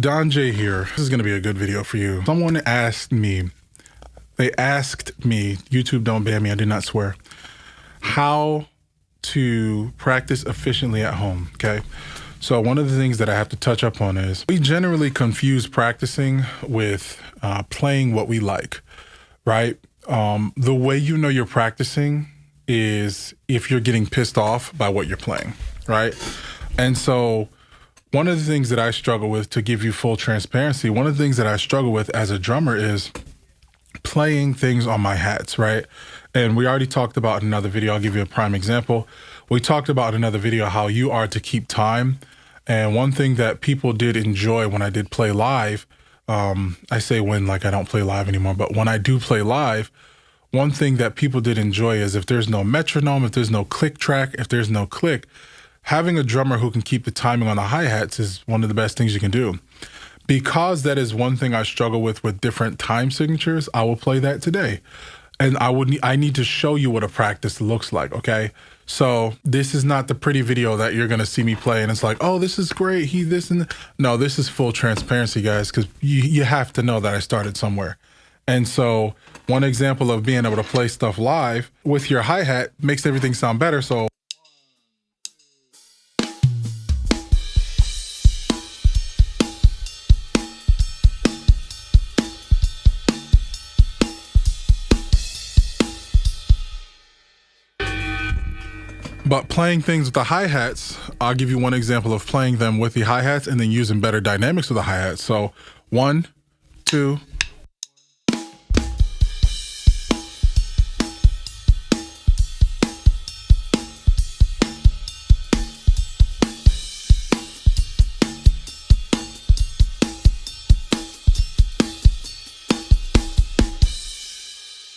Don J here. This is going to be a good video for you. Someone asked me, YouTube don't ban me, I did not swear, how to practice efficiently at home, okay? So one of the things that I have to touch up on is we generally confuse practicing with playing what we like, right? The way you know you're practicing is if you're getting pissed off by what you're playing, right? And so one of the things that I struggle with, to give you full transparency, one of the things that I struggle with as a drummer is playing things on my hats, right? And we already talked about in another video. I'll give you a prime example. We talked about in another video how you are to keep time. And one thing that people did enjoy when I did play live, I say when, like I don't play live anymore, but when I do play live, one thing that people did enjoy is if there's no metronome, if there's no click track, if there's no click, having a drummer who can keep the timing on the hi-hats is one of the best things you can do. Because that is one thing I struggle with different time signatures, I will play that today. And I need to show you what a practice looks like, okay? So this is not the pretty video that you're gonna see me play and it's like, oh, this is great, no, this is full transparency, guys, because you have to know that I started somewhere. And so one example of being able to play stuff live with your hi-hat makes everything sound better, so. But playing things with the hi-hats, I'll give you one example of playing them with the hi-hats and then using better dynamics with the hi-hats. So 1, 2.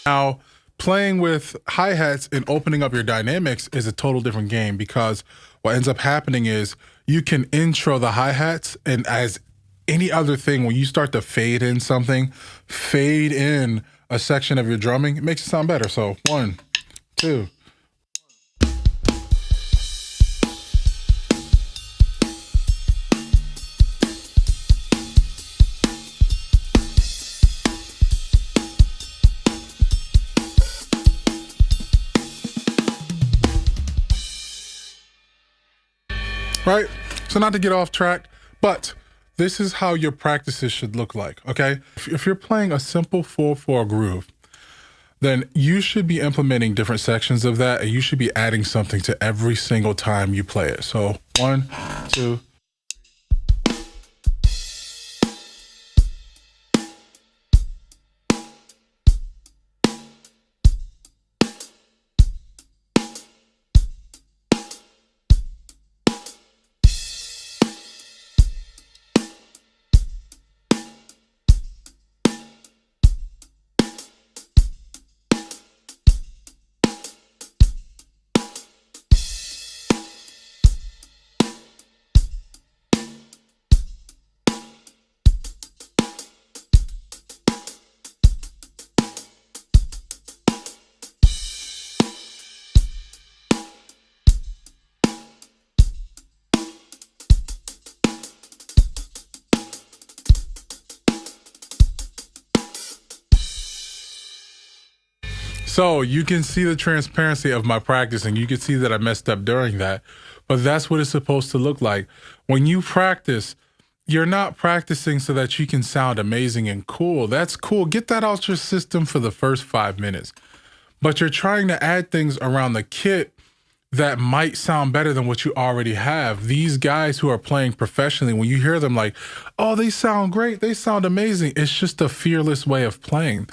Now, playing with hi-hats and opening up your dynamics is a total different game, because what ends up happening is you can intro the hi-hats, and as any other thing, when you start to fade in something, fade in a section of your drumming, it makes it sound better. So 1, 2. Right? So not to get off track, but this is how your practices should look like, okay? If you're playing a simple 4/4 groove, then you should be implementing different sections of that, and you should be adding something to every single time you play it. So 1, 2. So you can see the transparency of my practice, and you can see that I messed up during that, but that's what it's supposed to look like. When you practice, you're not practicing so that you can sound amazing and cool. That's cool. Get that out your system for the first 5 minutes. But you're trying to add things around the kit that might sound better than what you already have. These guys who are playing professionally, when you hear them like, oh, they sound great, they sound amazing, it's just a fearless way of playing.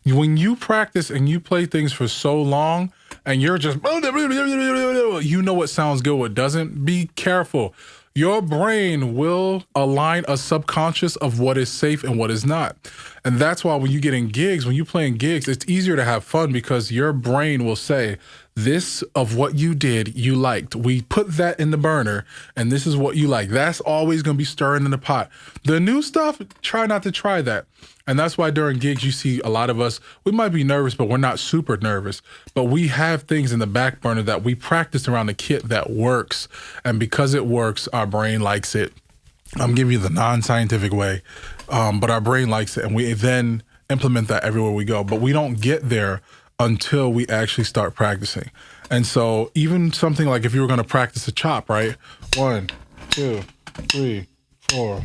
When you practice and you play things for so long and you're just, you know what sounds good, what doesn't, be careful. Your brain will align a subconscious of what is safe and what is not. And that's why when you get in gigs, when you play in gigs, it's easier to have fun, because your brain will say, this of what you did, you liked. We put that in the burner, and this is what you like. That's always going to be stirring in the pot. The new stuff, try not to try that. And that's why during gigs, you see a lot of us, we might be nervous, but we're not super nervous. But we have things in the back burner that we practice around the kit that works. And because it works, our brain likes it. I'm giving you the non-scientific way, but our brain likes it, and we then implement that everywhere we go. But we don't get there until we actually start practicing. And so even something like if you were going to practice a chop, right? 1, 2, 3, 4.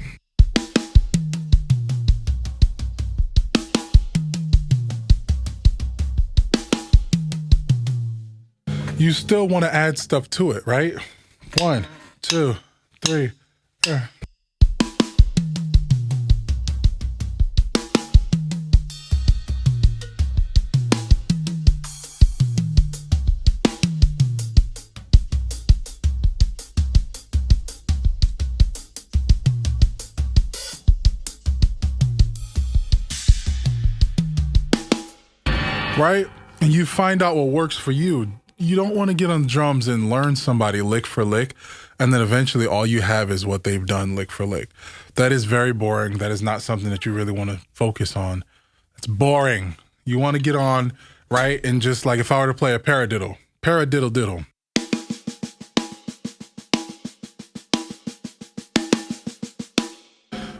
You still want to add stuff to it, right? 1, 2, 3. Right? And you find out what works for you. You don't want to get on drums and learn somebody lick for lick, and then eventually all you have is what they've done lick for lick. That is very boring. That is not something that you really want to focus on. It's boring. You want to get on, right? And just like if I were to play a paradiddle, paradiddle diddle.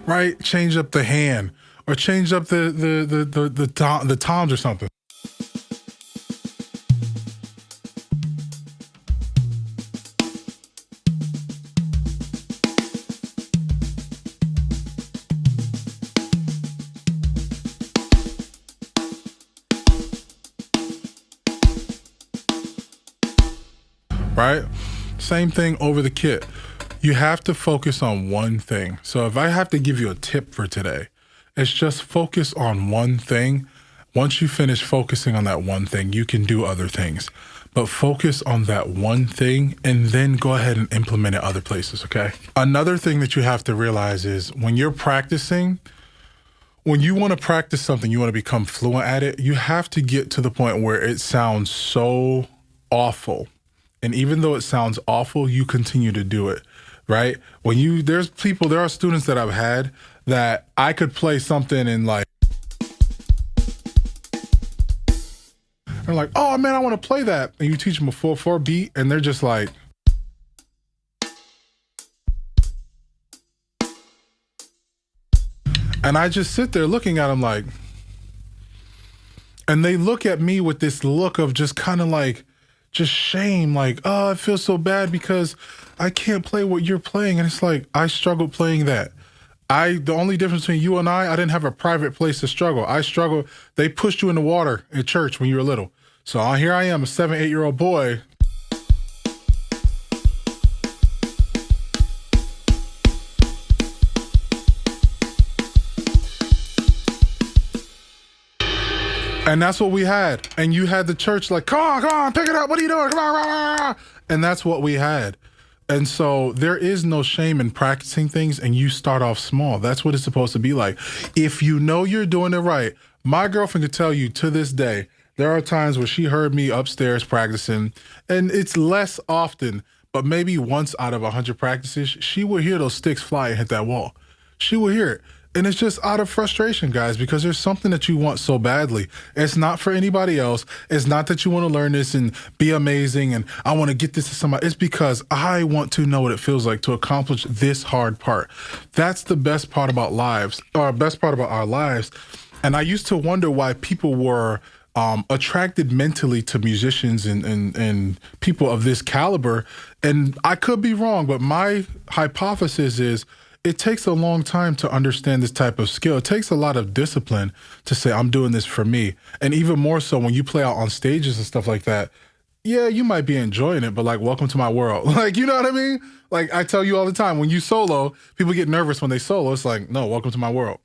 Right? Change up the hand or change up the toms or something. Right? Same thing over the kit. You have to focus on one thing. So if I have to give you a tip for today, it's just focus on one thing. Once you finish focusing on that one thing, you can do other things. But focus on that one thing and then go ahead and implement it other places, okay? Another thing that you have to realize is when you're practicing, when you want to practice something, you want to become fluent at it, you have to get to the point where it sounds so awful. And even though it sounds awful, you continue to do it, right? There are students that I've had that I could play something and like, they're like, oh man, I want to play that. And you teach them a 4/4 beat and they're just like, and I just sit there looking at them like, and they look at me with this look of just kind of like, just shame, like, oh, I feel so bad because I can't play what you're playing. And it's like, I struggled playing that. The only difference between you and I didn't have a private place to struggle. I struggled. They pushed you in the water at church when you were little. So here I am, a 7, 8-year-old boy. And that's what we had. And you had the church like, come on, pick it up. What are you doing? Come on. And that's what we had. And so there is no shame in practicing things, and you start off small. That's what it's supposed to be like. If you know you're doing it right, my girlfriend could tell you to this day, there are times where she heard me upstairs practicing, and it's less often, but maybe once out of 100 practices, she would hear those sticks fly and hit that wall. She would hear it. And it's just out of frustration, guys, because there's something that you want so badly. It's not for anybody else. It's not that you want to learn this and be amazing and I want to get this to somebody. It's because I want to know what it feels like to accomplish this hard part. That's the best part about best part about our lives. And I used to wonder why people were attracted mentally to musicians and people of this caliber. And I could be wrong, but my hypothesis is it takes a long time to understand this type of skill. It takes a lot of discipline to say, I'm doing this for me. And even more so when you play out on stages and stuff like that, yeah, you might be enjoying it, but like, welcome to my world. Like, you know what I mean? Like I tell you all the time, when you solo, people get nervous when they solo. It's like, no, welcome to my world.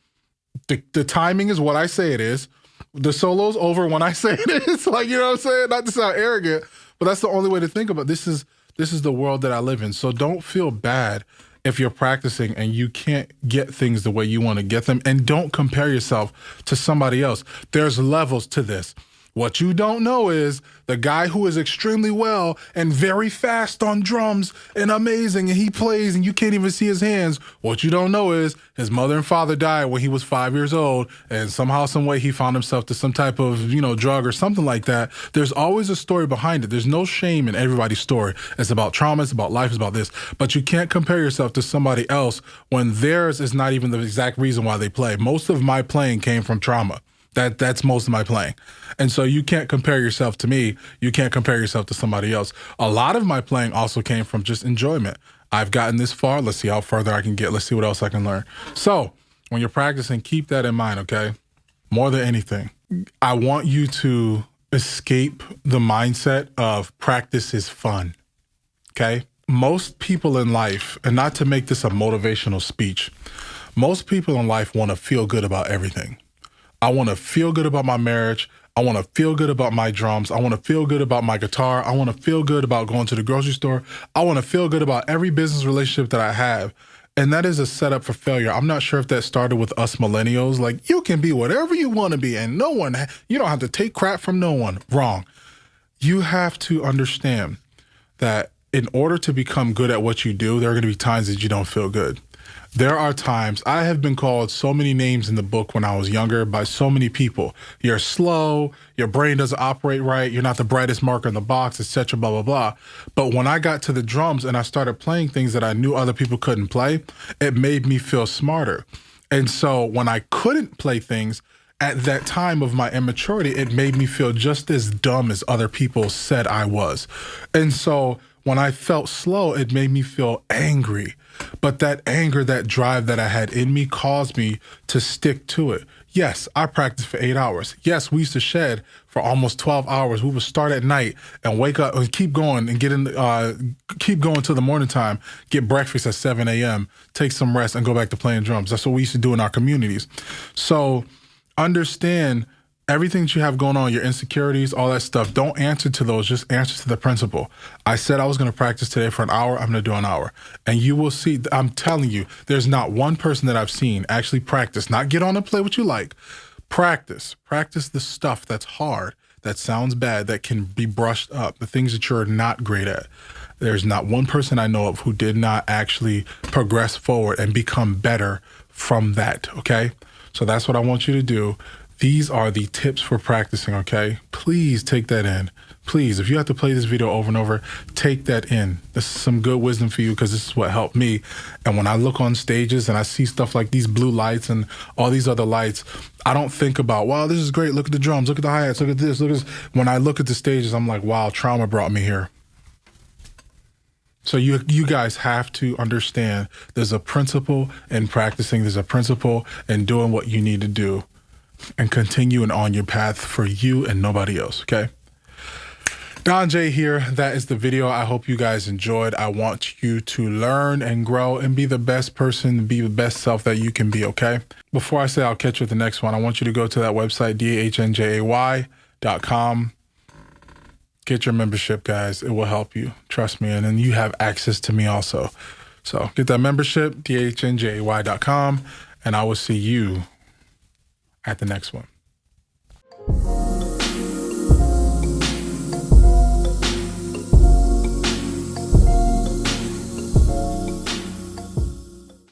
The timing is what I say it is. The solo's over when I say it is. Like, you know what I'm saying? Not to sound arrogant, but that's the only way to think about it. This is the world that I live in. So don't feel bad if you're practicing and you can't get things the way you want to get them. And don't compare yourself to somebody else. There's levels to this. What you don't know is the guy who is extremely well and very fast on drums and amazing, and he plays and you can't even see his hands. What you don't know is his mother and father died when he was 5 years old, and somehow, some way he found himself to some type of, drug or something like that. There's always a story behind it. There's no shame in everybody's story. It's about trauma, it's about life, it's about this. But you can't compare yourself to somebody else when theirs is not even the exact reason why they play. Most of my playing came from trauma. That's most of my playing. And so you can't compare yourself to me. You can't compare yourself to somebody else. A lot of my playing also came from just enjoyment. I've gotten this far. Let's see how further I can get. Let's see what else I can learn. So when you're practicing, keep that in mind, okay? More than anything, I want you to escape the mindset of practice is fun, okay? Most people in life, and not to make this a motivational speech, most people in life want to feel good about everything. I want to feel good about my marriage. I want to feel good about my drums. I want to feel good about my guitar. I want to feel good about going to the grocery store. I want to feel good about every business relationship that I have. And that is a setup for failure. I'm not sure if that started with us millennials. Like, you can be whatever you want to be and you don't have to take crap from no one. Wrong. You have to understand that in order to become good at what you do, there are going to be times that you don't feel good. There are times I have been called so many names in the book when I was younger by so many people. You're slow, your brain doesn't operate right, you're not the brightest marker in the box, etc., blah, blah, blah. But when I got to the drums and I started playing things that I knew other people couldn't play, it made me feel smarter. And so when I couldn't play things at that time of my immaturity, it made me feel just as dumb as other people said I was. And so when I felt slow, it made me feel angry. But that anger, that drive that I had in me caused me to stick to it. Yes, I practiced for 8 hours. Yes, we used to shed for almost 12 hours. We would start at night and wake up and keep going and keep going till the morning time, get breakfast at 7 a.m., take some rest and go back to playing drums. That's what we used to do in our communities. So understand everything that you have going on, your insecurities, all that stuff, don't answer to those, just answer to the principle. I said I was going to practice today for an hour, I'm going to do an hour. And you will see, I'm telling you, there's not one person that I've seen actually practice, not get on and play what you like. Practice the stuff that's hard, that sounds bad, that can be brushed up, the things that you're not great at. There's not one person I know of who did not actually progress forward and become better from that, okay? So that's what I want you to do. These are the tips for practicing, okay? Please take that in. Please, if you have to play this video over and over, take that in. This is some good wisdom for you because this is what helped me. And when I look on stages and I see stuff like these blue lights and all these other lights, I don't think about, wow, this is great. Look at the drums. Look at the hi-hats. Look at this. Look at this. When I look at the stages, I'm like, wow, trauma brought me here. So you guys have to understand there's a principle in practicing. There's a principle in doing what you need to do and continuing on your path for you and nobody else, okay? Don J here. That is the video. I hope you guys enjoyed. I want you to learn and grow and be the best person, be the best self that you can be, okay? Before I say I'll catch you at the next one, I want you to go to that website, dahnjay.com. Get your membership, guys. It will help you. Trust me. And then you have access to me also. So get that membership, dahnjay.com, and I will see you at the next one.